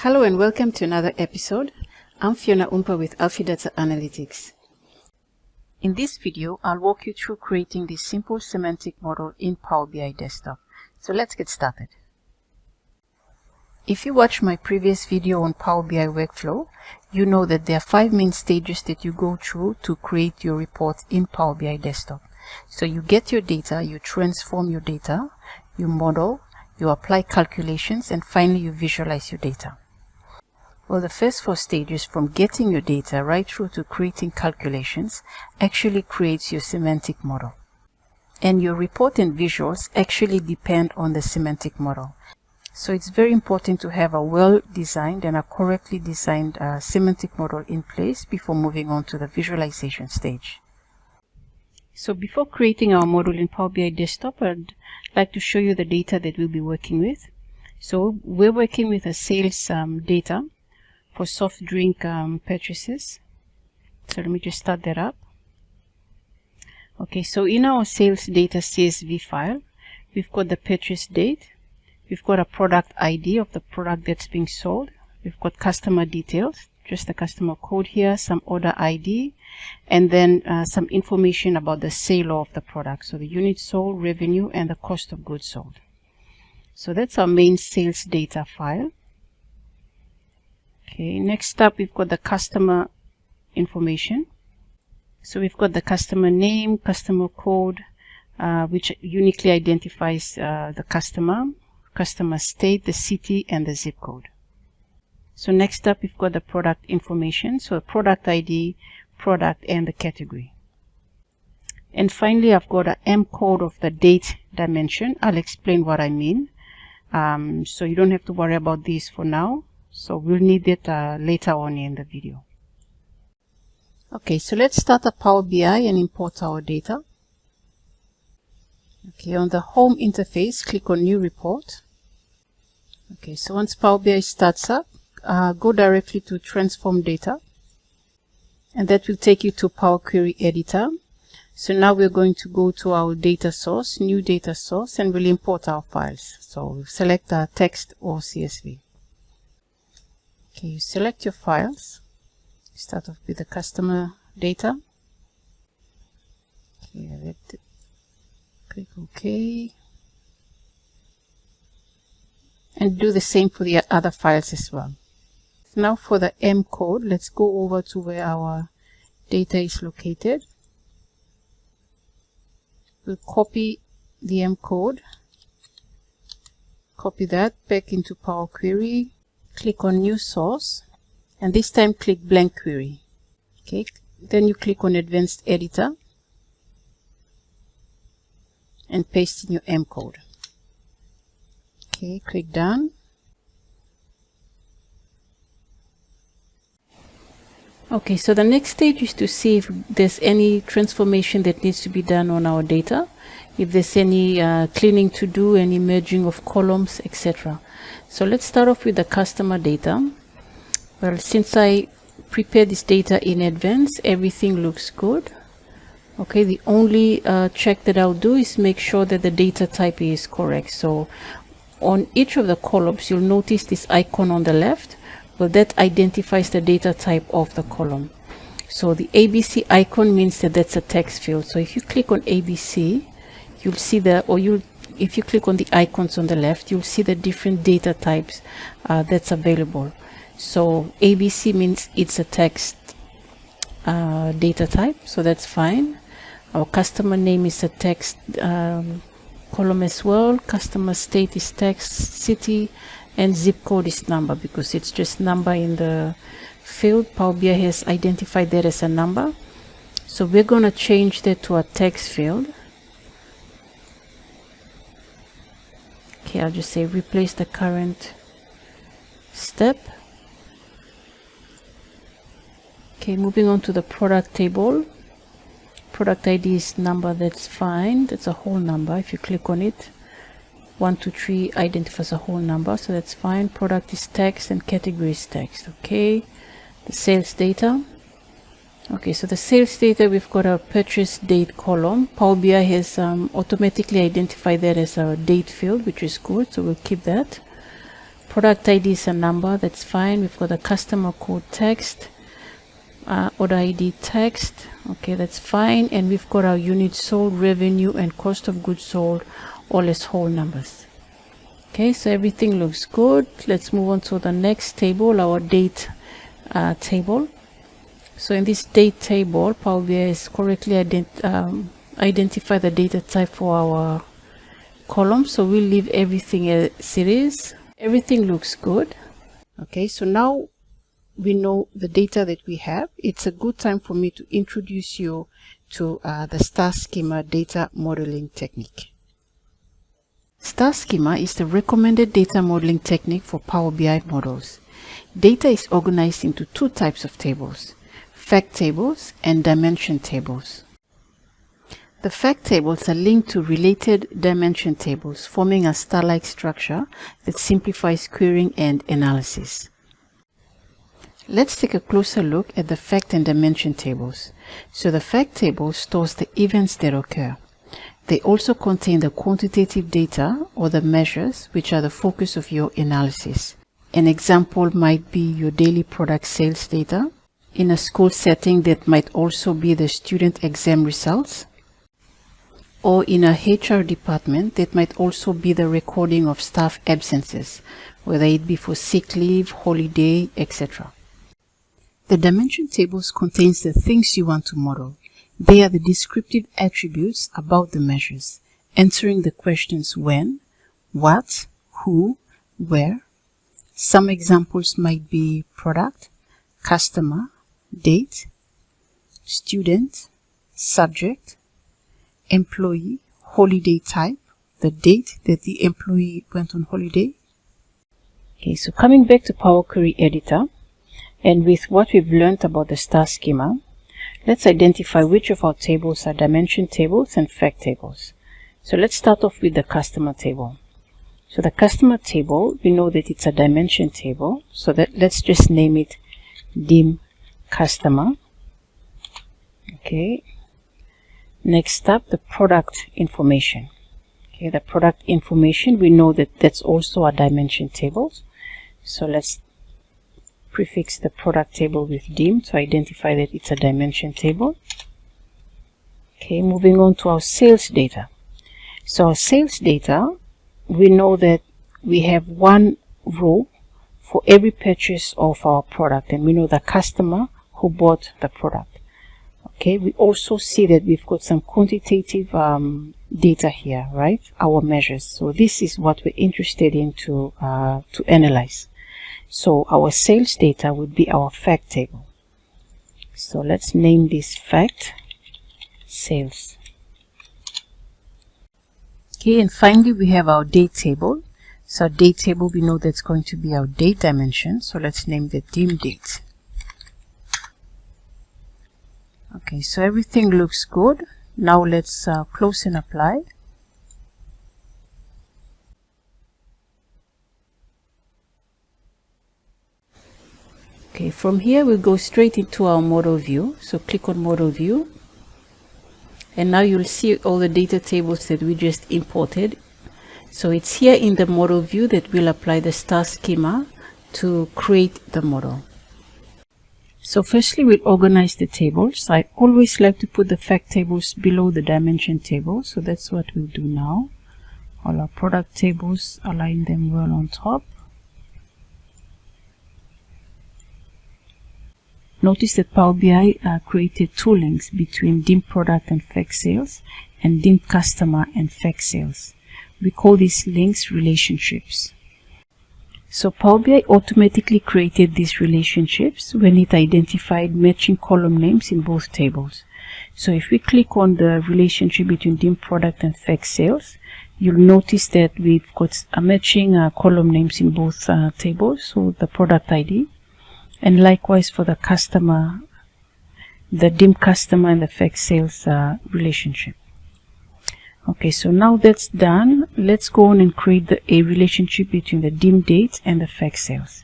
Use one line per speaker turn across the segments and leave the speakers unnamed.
Hello and welcome to another episode. I'm Fiona Umpa with Alfie Data Analytics. In this video, I'll walk you through creating this simple semantic model in Power BI Desktop. So let's get started. If you watched my previous video on Power BI workflow, you know that there are 5 main stages that you go through to create your report in Power BI Desktop. So you get your data, you transform your data, you model, you apply calculations, and finally you visualize your data. Well, the first 4 stages, from getting your data right through to creating calculations, actually creates your semantic model. And your report and visuals actually depend on the semantic model. So it's very important to have a well-designed and a correctly designed semantic model in place before moving on to the visualization stage. So before creating our model in Power BI Desktop, I'd like to show you the data that we'll be working with. So we're working with a sales data for soft drink purchases. So let me just start that up. Okay, so in our sales data CSV file, we've got the purchase date, we've got a product ID of the product that's being sold, we've got customer details, just the customer code here, some order ID, and then some information about the sale of the product, so the units sold, revenue, and the cost of goods sold. So that's our main sales data file. Okay, next up we've got the customer information. So we've got the customer name, customer code, which uniquely identifies the customer state, the city, and the zip code. So next up we've got the product information, so product ID, product, and the category. And finally I've got an M code of the date dimension. I'll explain what I mean. So you don't have to worry about these for now. So we'll need it later on in the video. Okay, so let's start a Power BI and import our data. Okay, on the home interface, click on New Report. Okay, so once Power BI starts up, go directly to Transform Data, and that will take you to Power Query Editor. So now we're going to go to our data source, New Data Source, and we'll import our files. So we'll select text or CSV. Okay, you select your files. Start off with the customer data. Okay, click OK. And do the same for the other files as well. Now for the M code, let's go over to where our data is located. We'll copy the M code. Copy that back into Power Query. Click on New Source, and this time click Blank Query. Okay, then you click on Advanced Editor and paste in your M code. Okay, click Done. Okay, so the next stage is to see if there's any transformation that needs to be done on our data, if there's any cleaning to do, any merging of columns, etc. So let's start off with the customer data. Well, since I prepared this data in advance, everything looks good. Okay, the only check that I'll do is make sure that the data type is correct. So on each of the columns, you'll notice this icon on the left. Well, that identifies the data type of the column. So the ABC icon means that that's a text field. So if you click on ABC, you'll see if you click on the icons on the left, you'll see the different data types that's available. So ABC means it's a text data type, so that's fine. Our customer name is a text column as well. Customer state is text, city, and zip code is number, because it's just number in the field. Power BI has identified that as a number. So we're going to change that to a text field. Okay, I'll just say replace the current step. Okay, moving on to the product table. Product ID is number, that's fine. That's a whole number. If you click on it, 1, 2, 3 identifies a whole number, so that's fine. Product is text and category is text. Okay, the sales data. Okay, so the sales data, we've got a purchase date column. Power BI has automatically identified that as a date field, which is good, so we'll keep that. product ID is a number, that's fine. We've got the customer code text, order ID text, okay, that's fine. And we've got our units sold, revenue, and cost of goods sold, all as whole numbers. Okay, so everything looks good. Let's move on to the next table, our date table. So in this date table, Power BI has correctly identified the data type for our column. So we'll leave everything as it is. Everything looks good. Okay, so now we know the data that we have. It's a good time for me to introduce you to the Star Schema data modeling technique. Star Schema is the recommended data modeling technique for Power BI models. Data is organized into two types of tables: fact tables and dimension tables. The fact tables are linked to related dimension tables, forming a star-like structure that simplifies querying and analysis. Let's take a closer look at the fact and dimension tables. So the fact table stores the events that occur. They also contain the quantitative data or the measures which are the focus of your analysis. An example might be your daily product sales data. In a school setting, that might also be the student exam results. Or in a HR department, that might also be the recording of staff absences, whether it be for sick leave, holiday, etc. The dimension tables contains the things you want to model. They are the descriptive attributes about the measures, answering the questions when, what, who, where. Some examples might be product, customer, date, student, subject, employee, holiday type, the date that the employee went on holiday. Okay, so coming back to Power Query Editor, and with what we've learned about the Star Schema, let's identify which of our tables are dimension tables and fact tables. So let's start off with the customer table. So the customer table, we know that it's a dimension table, so that let's just name it dim customer. Okay. Next up, the product information. Okay, the product information, we know that that's also a dimension table. So let's prefix the product table with dim to identify that it's a dimension table. Okay, moving on to our sales data. So our sales data, we know that we have one row for every purchase of our product, and we know the customer who bought the product. Okay, we also see that we've got some quantitative data here, right? Our measures. So this is what we're interested in to analyze. So our sales data would be our fact table. So let's name this fact sales. Okay, and finally we have our date table. So date table, we know that's going to be our date dimension. So let's name the dim date. Okay, so everything looks good. Now let's close and apply. Okay, from here we'll go straight into our model view. So click on model view. And now you'll see all the data tables that we just imported. So it's here in the model view that we'll apply the Star Schema to create the model. So firstly, we'll organize the tables. I always like to put the fact tables below the dimension table. So that's what we'll do now. All our product tables, align them well on top. Notice that Power BI created two links between dim product and fact sales and dim customer and fact sales. We call these links relationships. So Power BI automatically created these relationships when it identified matching column names in both tables. So if we click on the relationship between dim product and fact sales, you'll notice that we've got a matching column names in both tables, so the product ID. And likewise for the customer, the dim customer and the fact sales relationship. Okay, so now that's done, let's go on and create a relationship between the dim date and the fact sales.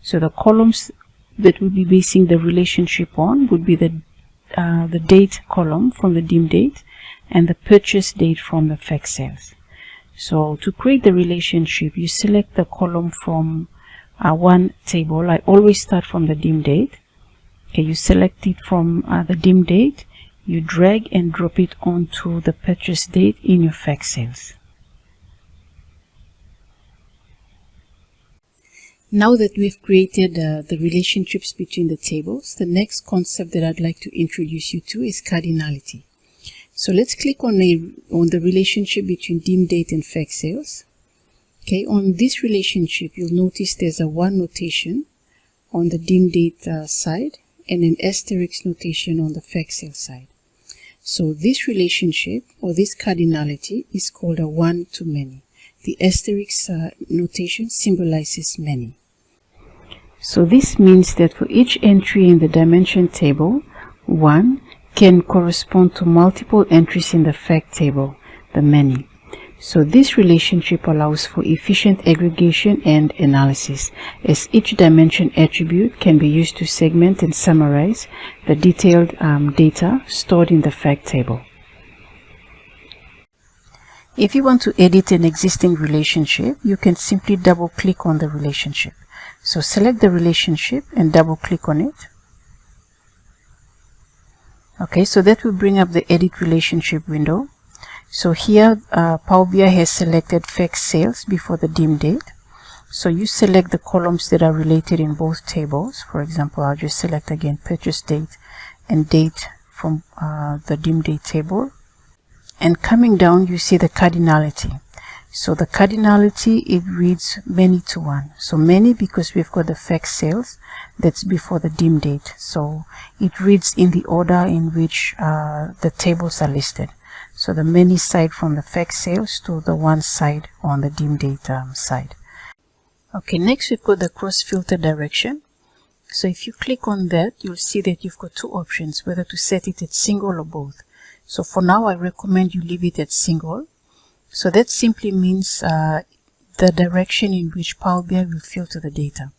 So the columns that we'll be basing the relationship on would be the date column from the dim date and the purchase date from the fact sales. So to create the relationship, you select the column from one table, I always start from the dim date. Okay, you select it from the dim date, you drag and drop it onto the purchase date in your fact sales. Now that we've created the relationships between the tables, the next concept that I'd like to introduce you to is cardinality. So let's click on the relationship between dim date and fact sales. Okay, on this relationship, you'll notice there's a 1 notation on the dim date side and an asterisk notation on the fact sale side. So this relationship, or this cardinality, is called a one-to-many. The asterisk notation symbolizes many. So this means that for each entry in the dimension table, 1 can correspond to multiple entries in the fact table, the many. So this relationship allows for efficient aggregation and analysis, as each dimension attribute can be used to segment and summarize the detailed data stored in the fact table. If you want to edit an existing relationship, you can simply double-click on the relationship. So select the relationship and double-click on it. Okay, so that will bring up the Edit Relationship window. So here, Power BI has selected fact sales before the dim date. So you select the columns that are related in both tables. For example, I'll just select again purchase date and date from the dim date table. And coming down, you see the cardinality. So the cardinality, it reads many to 1. So many because we've got the fact sales that's before the dim date. So it reads in the order in which the tables are listed. So the many side from the fact sales to the one side on the dim date side. Okay, next we've got the cross filter direction. So if you click on that, you'll see that you've got two options, whether to set it at single or both. So for now, I recommend you leave it at single. So that simply means the direction in which Power BI will filter the data.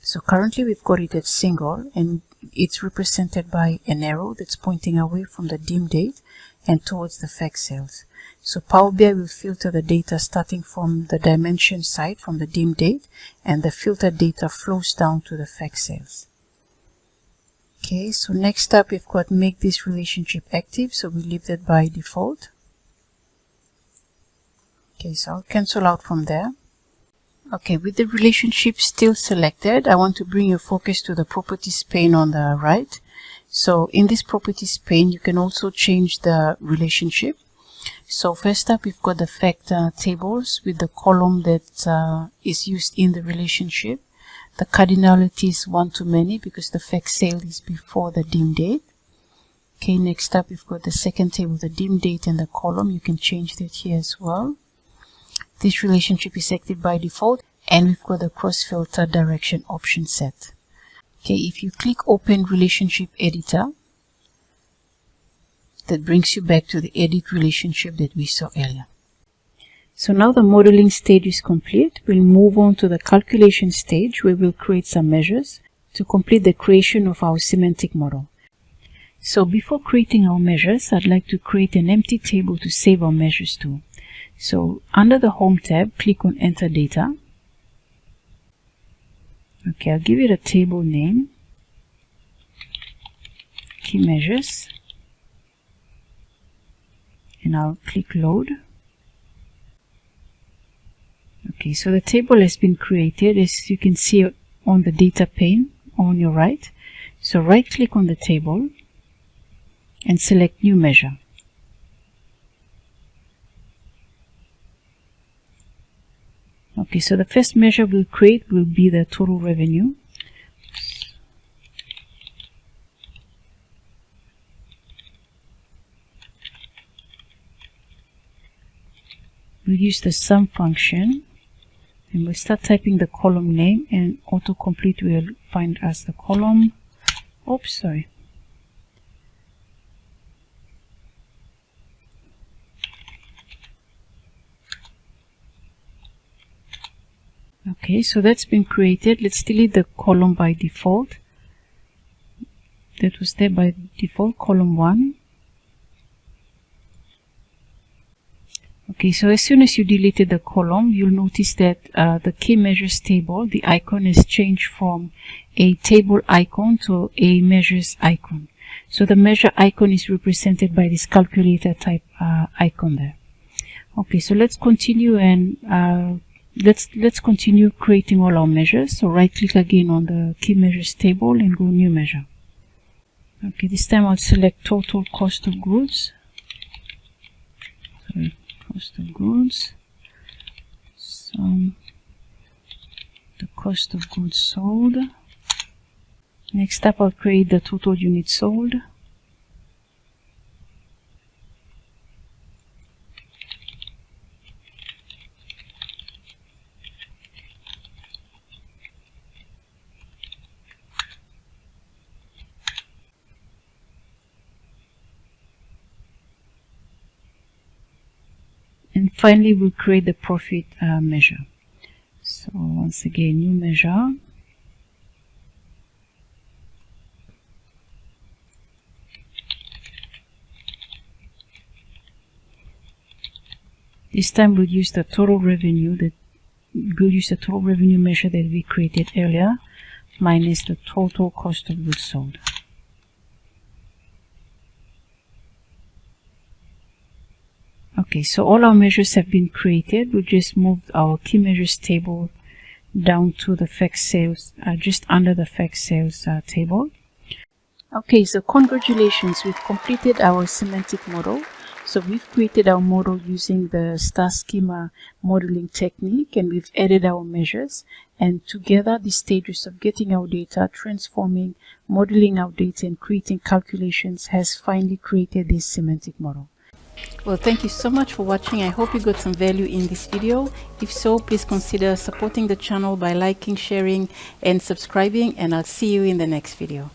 So currently we've got it at single, and it's represented by an arrow that's pointing away from the dim date and towards the fact sales. So Power BI will filter the data starting from the dimension side from the dim date, and the filtered data flows down to the fact sales. Okay, so next up we've got make this relationship active, so we leave that by default. Okay, so I'll cancel out from there. Okay, with the relationship still selected, I want to bring your focus to the properties pane on the right. So in this properties pane, you can also change the relationship. So first up, we've got the fact tables with the column that is used in the relationship. The cardinality is one-to-many because the fact sale is before the dim date. Okay, next up, we've got the second table, the dim date and the column. You can change that here as well. This relationship is active by default, and we've got the cross filter direction option set. Okay, if you click Open Relationship Editor, that brings you back to the edit relationship that we saw earlier. So now the modeling stage is complete. We'll move on to the calculation stage, where we'll create some measures to complete the creation of our semantic model. So before creating our measures, I'd like to create an empty table to save our measures to. So under the Home tab, click on Enter Data. Okay, I'll give it a table name, Key Measures, and I'll click Load. Okay, so the table has been created, as you can see on the data pane on your right. So right click on the table and select New Measure. Okay, so the first measure we'll create will be the total revenue. We'll use the sum function, and we'll start typing the column name, and autocomplete will find us the column. Oops, sorry. Okay, so that's been created. Let's delete the column by default. That was there by default, column 1. Okay, so as soon as you deleted the column, you'll notice that the key measures table, the icon has changed from a table icon to a measures icon. So the measure icon is represented by this calculator type icon there. Okay, so let's continue and let's continue creating all our measures. So right click again on the key measures table and go new measure. Okay, this time I'll select total cost of goods. Cost of goods. So the cost of goods sold. Next up, I'll create the total units sold. And finally, we'll create the profit measure. So once again, new measure. This time we'll use the total revenue measure that we created earlier minus the total cost of goods sold. Okay, so all our measures have been created. We just moved our key measures table down to the fact sales, just under the fact sales table. Okay, so congratulations, we've completed our semantic model. So we've created our model using the Star Schema modeling technique, and we've added our measures. And together, the stages of getting our data, transforming, modeling our data, and creating calculations has finally created this semantic model. Well, thank you so much for watching. I hope you got some value in this video. If so, please consider supporting the channel by liking, sharing, and subscribing, and I'll see you in the next video.